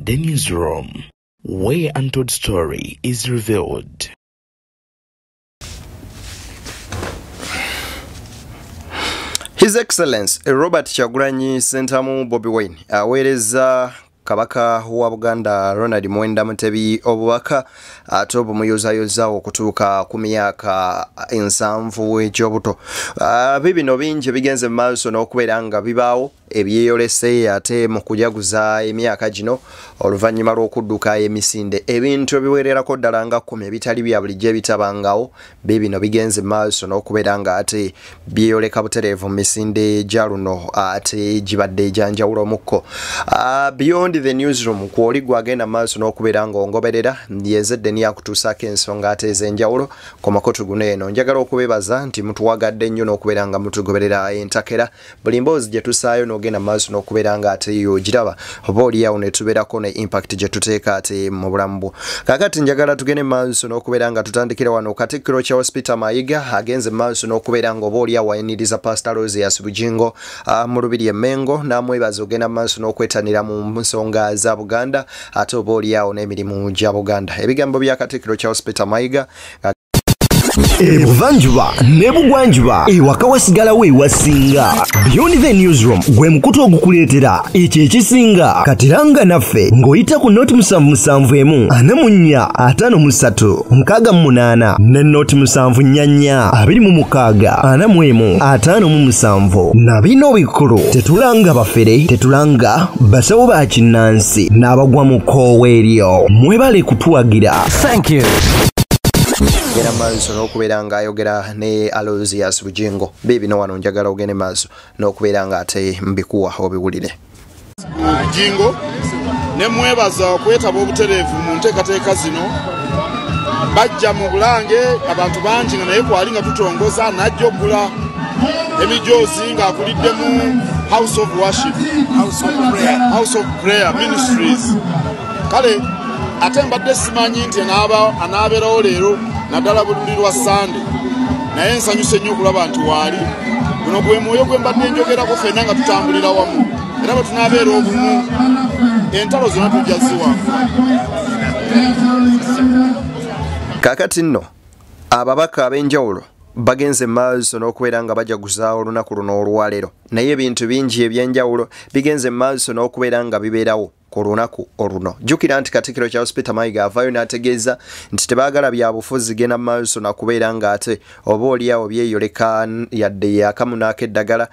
The Newsroom, where untold story is revealed. His Excellency Robert Kyagulanyi Ssentamu Bobi Wine aweereza Kabaka wa Buganda Ronald Muwenda Mutebi obubaka ate obumuyuzayoza okutuuka ku myaka 7 ekyobuto. Bibino bingi bigenze mu maaso n'okubeera nga bibaawo ebyeyolese ate mu kujaguza emyaka gino oluvannyuma lw'okudduka emisinde ebintu ebiwererako ddala nga 10 ebitali bya bulijjo ebitabangawo bibino bigenze mu maaso n'okubeera nga ate byeyoleka butereevu mu misinde gya luno ate gibadde egyanjawulo mukko. Beyond the Newsroom kwoli gwagenda maaso n'okubeera nga ongoberera yezedde niyakutuusaako ensonga ate ez'enjawulo ku makoto guno eno. Njagala okubeebaza nti mutuwagadde nnyo n'okubeera nga mutugoberera entakera buli mboozi gye tusaayo n'ogenda maaso n'okubeera nga ate yo giraba oba oliawo ne tubeerako ne impact gye tuteeka ate mu bulamu bwo. Kaakati njagala tugende maaso n'okubeera nga tutandikira wano Katikkiro Charles Peter Mayiga agenze maaso n'okubeera nga oba oliawo ayaniriza Pastor Rosias Bujingo mu Lubiri e Mengo n'amwebaza ogenda maaso n'okwetanira mu nsonga za Buganda ate oba oliawo n'emirimu gya Buganda. Ebigambo bya Katikkiro Charles Peter Mayiga Ebuvanjuba ne bugwanjuba ewaka wasigalawo ewasinga. Beyond the Newsroom gwe mukutu ogukuleetera ekyo ekisinga katiranga naffe ng'oyita ku noti 771 44 53 ne noti 744 26 45 na bino bikulu tetulanga bafere tetulanga basawo ba kinnansi n'abagwa mu koowa eryo mwebale kutuwagira. Thank you. Gera maaso n'okubeera nga ayogera ne Aloysius Bujingo bibino wano njagala ogende maaso n'okubeera nga ate mbikuwa obiwulire. Bujingo ne mwebaza okwetaba obutereevu mu nteekateeka zino bajja mu Bulange abantu bangi nga naye kwali nga tutongoza najja okugula emijoozi ng'akulidde mu House of Worship, House of Prayer Ministries. Kale ate mbadde simanyi nti anaabeerawo leero naddala bululi lwa Sande naye nsanyuse nnyo okulaba nti waali guno gwe mwoyo gwe mbadde njogerako ffenna nga tutambulira wamu era bwe tunaabeera obumu entalo zonna tujja ziwa. Kaakati nno ababaka ab'enjawulo bagenze maaso n'okubeera nga bajaguza olunaku luno olwaleero naye ebintu bingi ebyenjawulo bigenze maaso n'okubeera nga bibeerawo ku lunaku oluno. Jjukira nti Katikkiro Charles Peter Mayiga avaayo n'ategeeza nti tebaagala byabufuzi genda maaso nakubeera nga ate oba oliawo byeyoleka yadde yakamu n'akeddagala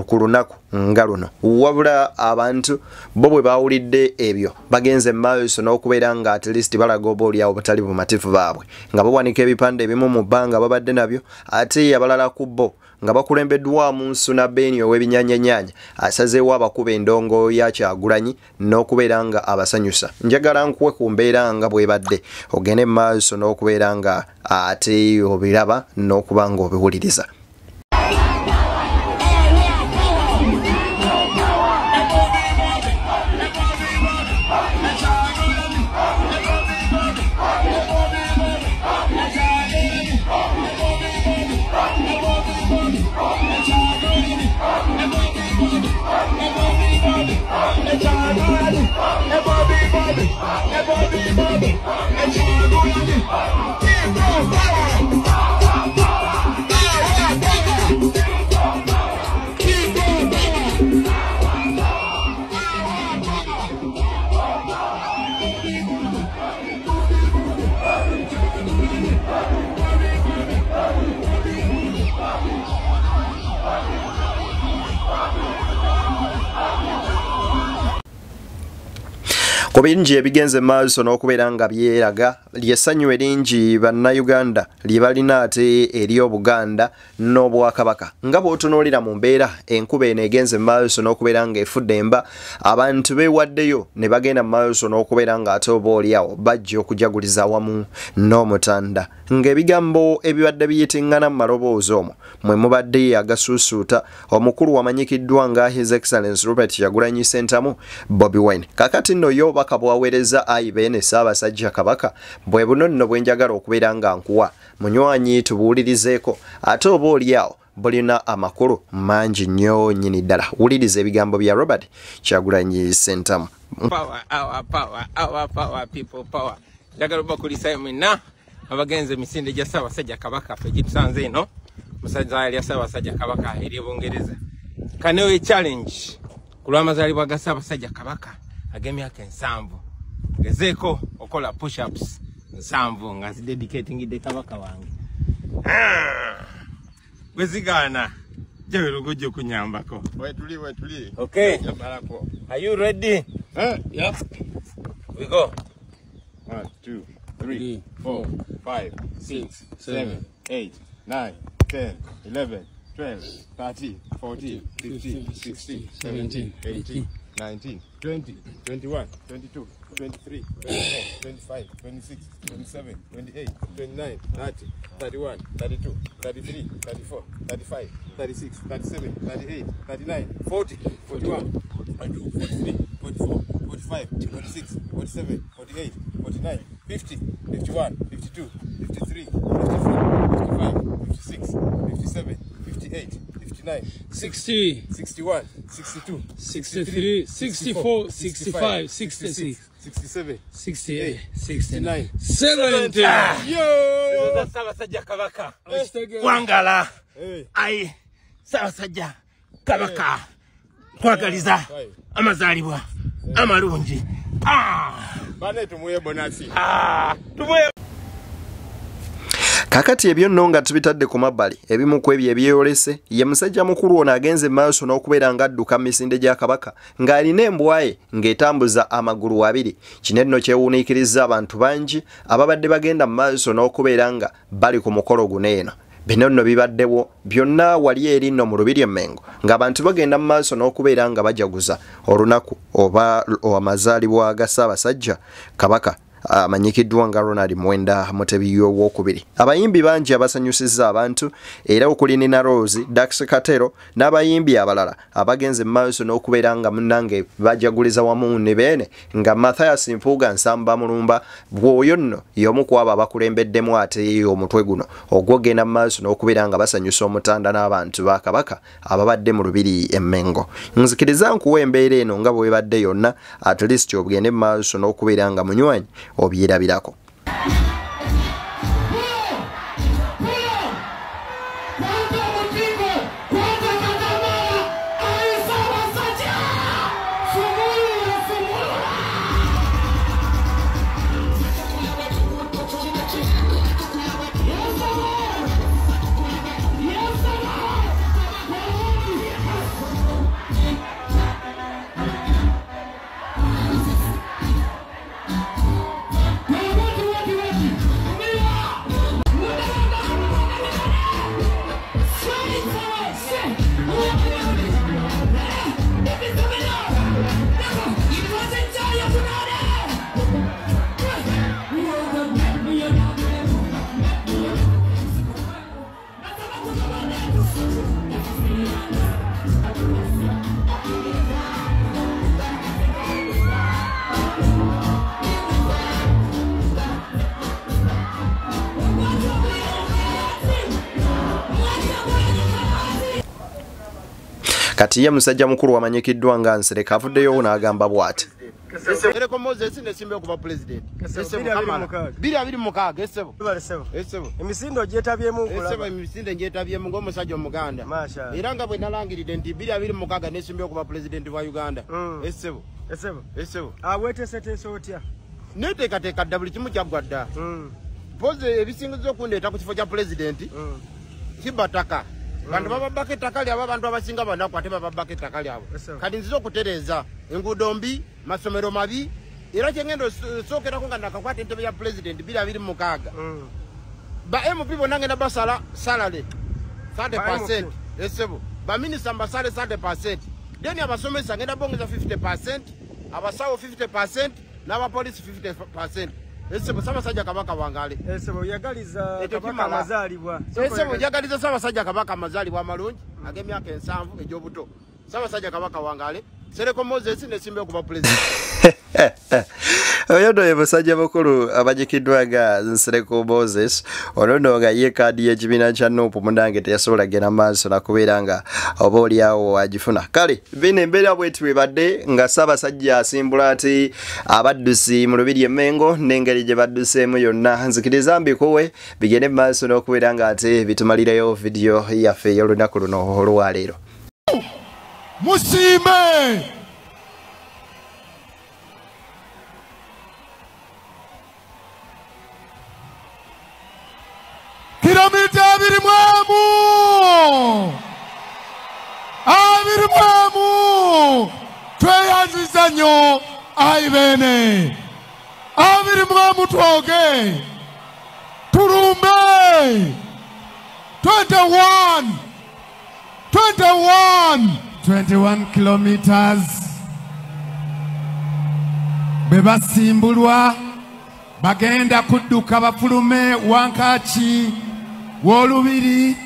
ku lunaku nga luno. Wabula abantu bo bwe baawulidde ebyo bagenze maaso n'okubeera nga at least balaga oba oliawo batali bumatifu baabwe nga bawanika ebipande ebimu mu bbanga babadde nabyo ate abalala ku bo nga bakulembeddwamu Nsuna Beni ow'ebinyanyanyaanya asazeewo abakuba endongo ya Kyagulanyi n'okubeera nga abasanyusa. Njagala nkuwe ku mbeera nga bwebadde ogende maaso n'okubeera nga ate obiraba n'okuba nga obiwuliriza. Ku bingi ebigenze maaso n'okubeera nga byeraga lyessanyu eringi bannayuganda lye balina ate eri Obuganda n'Obwakabaka nga bw'otunuulira mu mbeera enkuba eno egenze maaso n'okubeera nga efudde emba abantu beewaddeyo ne bagenda maaso n'okubeera nga ate oba oliawo bajja okujaguliza awamu n'Omutanda ng'ebigambo ebibadde biyitiŋŋana mu maloboozi omwo mwe mubadde agasuusuuta omukulu wamanyikiddwa nga His Excellency Robert Kyagulanyi Ssentamu Bobi Wine. Kaakati nno yo bw'aweereza IBN Ssaabasajja Kabaka bwe buno nno bwe njagala okubeera nga nkuwa munywanyi tubuulirizeeko ate oba oliawo bulina amakulu mangi nnyo nnyini ddala. Wuliriza ebigambo bya Robert Kyagulanyi Ssentamu. Power, people, power. Njagala bakulisa mwina abagenze emisinde gya Ssaabasajja Kabaka ffe gitusanze eno musajja ya Ssaabasajja Kabaka eri Bungereza. Kanewe challenge ku lw'amazaalibwa ga Ssaabasajja Kabaka ag'emyaka 7 gezeeko okola push-ups 7 nga zidedicatingidde Kabaka wange. Wezigana jawero gojjo kunyambako. Wetuli. Okay. Are you ready? Yeah. We go. 1, 2, 3, 4, 5, 6, 7, 8, 9, 10, 11, 12, 13, 14, 15, 16, 17, 18, 19, 20, 21, 22, 23, 24, 25, 26, 27, 28, 29, 30, 31, 32, 33, 34, 35, 36, 37, 38, 39, 40, 41, 42, 43, 44, 45, 46, 47, 48, 49, 50, 51, 52, 53, 54, 55, 56, 57, 58, 59, 60, 61, 62, 63, 64, 65, 66, 67, 68, 69, 70. Yo! Ssaabasajja Kabaka. Wangala. Ai. Ssaabasajja Kabaka. Twagaliza amazaalibwa amalungi. Bane tumuye bonasi. Tumuye. Kakati ebyo nno nga tubitadde ku mabbali ebimu ku ebyo ebyeyolese ye musajja mukulu ono agenze maaso n'okubeera ng'adduka misinde gya Kabaka ng'alina embwaye ng'etambuza amagulu abiri. Kino nno kyewuniikiriza abantu bangi ababadde bagenda mu maaso n'okubeera nga bali ku mukolo guno eno. Bino nno bibaddewo byonna wali eri nno mu Lubiri Mmengo ng'abantu bagenda mu maaso n'okubeera nga bajaguza olunaku oba amazaalibwa ga Ssaabasajja Kabaka amanyikiddwa nga Ronald Mwenda Mutebi w'okubiri. Abayimbi bangi abasanyusizza abantu era okuli Nina Rose, Dax Katero n'abayimbi abalala abagenze mu maaso n'okubeera nga munnange bajaguliza wamu ne beene nga Mathias Mpuuga Nsamba Mulumba bw'oyo nno y'omu ku abo abakulembeddemu ate omutwe guno ogwogenda mu maaso n'okubeera nga basanyusa omutanda n'abantu ba Kabaka ababadde mu Lubiri Emmengo. Nzikiriza nkuwa embeera eno nga bwe badde yonna at least obugende mu maaso n'okubeera nga munywanyi obyerabirako. Kati ye musajja mukulu wamanyikiddwa nga Nsereka avuddeyo n'agamba bw'ati. Ereko Moses nesimbe okuba president. Biri abiri mukaga esebo. Esebo. Emisindo gyetabyemu okulaba. Esebo emisindo gyetabyemu ng'omusajja omuganda. Era nga bwe nalangiride nti biri abiri mukaga nesimbe okuba president wa Uganda. Esebo. Esebo. Weeteeseteese otya? Neteekateeka dda buli kimu kyaggwa dda. Poze ebisingizo okundeeta ku kifo kya president. Kibataka. Bantu bababaka ettaka lyabo abantu abasinga banaku ate bababaka ettaka lyabo. Kati nziza okutereeza enguudo mbi, masomero mabi, era kyengendo sookerako nga nakakwata entebe ya president 226. Ba MP bonna ngenda basala salary 30%. Esebo. Ba minister mbasale 30%. Deni abasomesa ngenda bongeza 50%, abasawo 50%, n'abapolisi 50%. Esebo Ssaabasajja Kabaka wangale. Esebo yagaliza Kabaka amazaalibwa. Esebo yagaliza Ssaabasajja Kabaka amazaalibwa amalungi ag'emyaka 7 egy'obuto. Ssaabasajja Kabaka wangale. Sereko Moses nesimbe okuba president. Oyono ebasajja bakulu abajikidwaga Nsereko Moses ono nga ye kadi y'ekibiina kya Nuupu munange teyasobola genda maaso nakubeera nga oba oli awo agifuna. Kale bino embeera bwetyo bwebadde nga Ssaabasajja asimbula ati abaddusi mu Lubiri e Mengo n'engeri gye badduseemu yonna nzikiriza mbikuwe bigende maaso n'okubeera nga ate bitumalirayo vidiyo yaffe ey'olunaku luno olwaleero. Musiime kilomita 20 tweyanziza nnyo ayibene 20 twoge tulumbe 21 kilometers bebasimbulwa bagenda kudduka bafulume Wankaaki w'Olubiri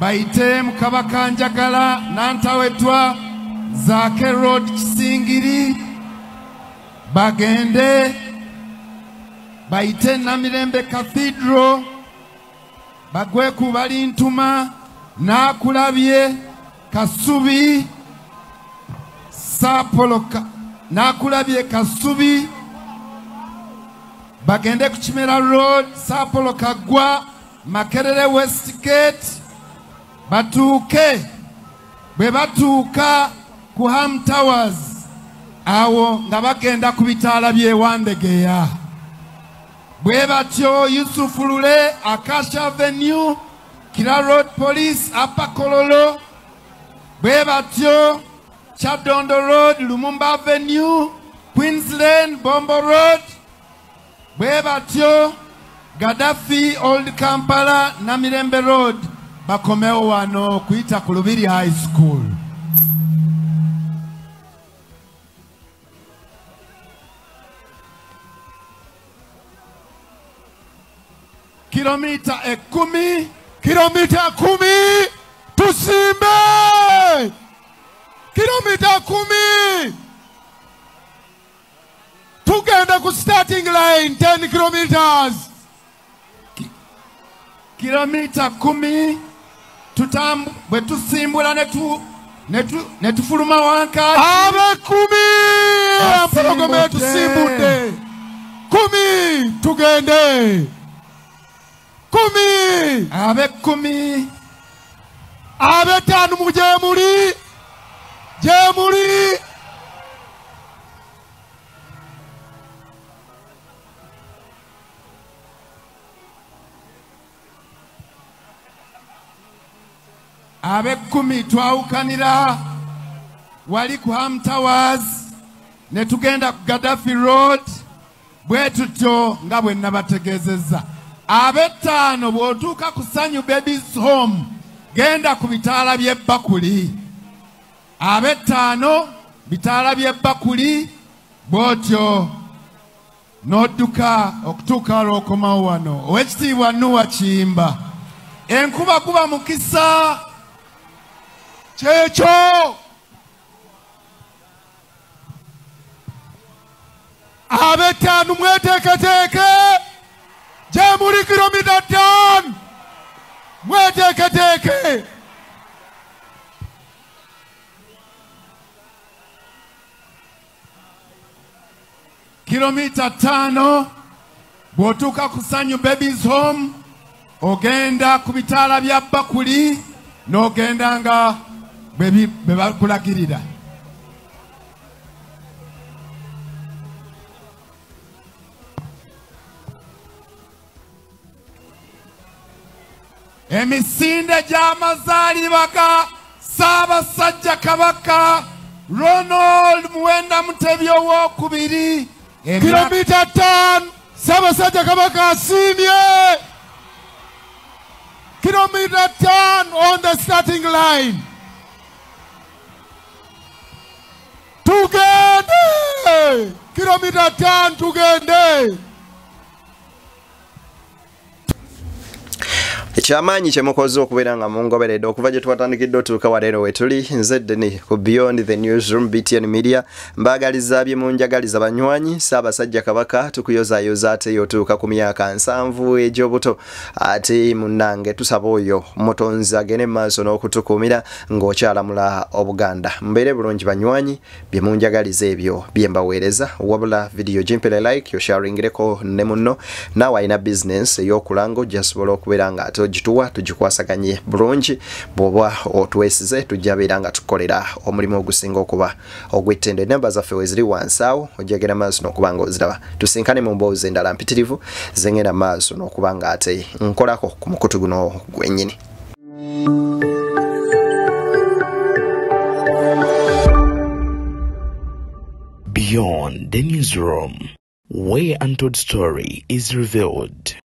bayite mu Kabakanjagala Nantawetwa Zaake Road Kisingiri bagende bayite Namirembe Cathedral bagwe ku Balintuma Nakulabye Kasubi Sapoloka Nakulabye Kasubi bagende ku Kimera Road Sapoloka gwa Makerere Westgate batuuke bwe batuuka ku Ham Towers awo nga bagenda ku bitaala by'Ewandegeya bwe batyo Yusuf Lule Acacia Avenue Kira Road Police Upper Kololo bwe batyo Chadondo Road Lumumba Avenue Queens Lane Bombo Road bwe batyo Gaddafi Old Kampala Namirembe Road bakomeo wano kuyita ku Lubiri High School. Kilomita 10 tusimbe kilomita 10 tugenda ku starting line 10 kilometers kilomita 10 bwe tusimbula ne tufuluma Wankaaki abe 10 apologome tusimbudde 10 tugende 10 abe 10 abe 5 mu gyemuli abe 10 twawukanira wali ku Ham Towers ne tugenda ku Gaddafi Road bwe tutyo nga bwe nabategeezezza abe 5 bw'otuuka ku Sanyu Babies Home genda ku bitaala by'Ebbakuli abe 5 bitaala by'Ebbakuli bw'otyo n'odduka okutuuka lw'okomawo wano Oweekitiibwa Nuwa Kiyimba enkuba kuba mukisa kyekyo abe 5 mweteeketeeke gye muli kilomita 5 mweteeketeeke kilomita 5 bw'otuuka ku Sanyu Babies Home ogenda ku bitaala bya Bakuli n'ogenda nga bwe bakulagirira emisinde gy'amazaalibwa ga Ssaabasajja Kabaka Ronald Muwenda Mutebi owookubiri kilomita 5 Ssaabasajja Kabaka asiimye kilomita 10 on the starting line tugende kilomita 5 tugende Ekyamaanyi kyemukoze okubeera nga mungoberedde okuva gye twatandikidde otuuka waleero wetuli nze Deni ku Beyond the Newsroom BTN Media mbaagaliza bye munjagaliza banywanyi Ssaabasajja Kabaka tukuyozaayoza ate yotuuka ku myaka 7 egy'obuto ate munnange tusaba oyo mutonzi agende maaso n'okutukuumira ng'okyalamula Obuganda mbeere bulungi banywanyi bye munjagaliza ebyo bye mbaweereza wabula video gimpere like yosharingireko ne munno naawe alina business ey'okulanga ojja sobola okubeera nga ate ogituwa tugikwasaganye bulungi bw'oba otwesize tujja beera nga tukolera omulimu ogusinga okuba ogw'ettendo namba zaffe weziri wansi awo ojjagera maaso n'okuba nga oziraba tusinkane mu mboozi endala mpitirivu zengenda maaso n'okuba nga ate nkolako ku mukutu guno gwennyini. Beyond the Newsroom, where untold story is revealed.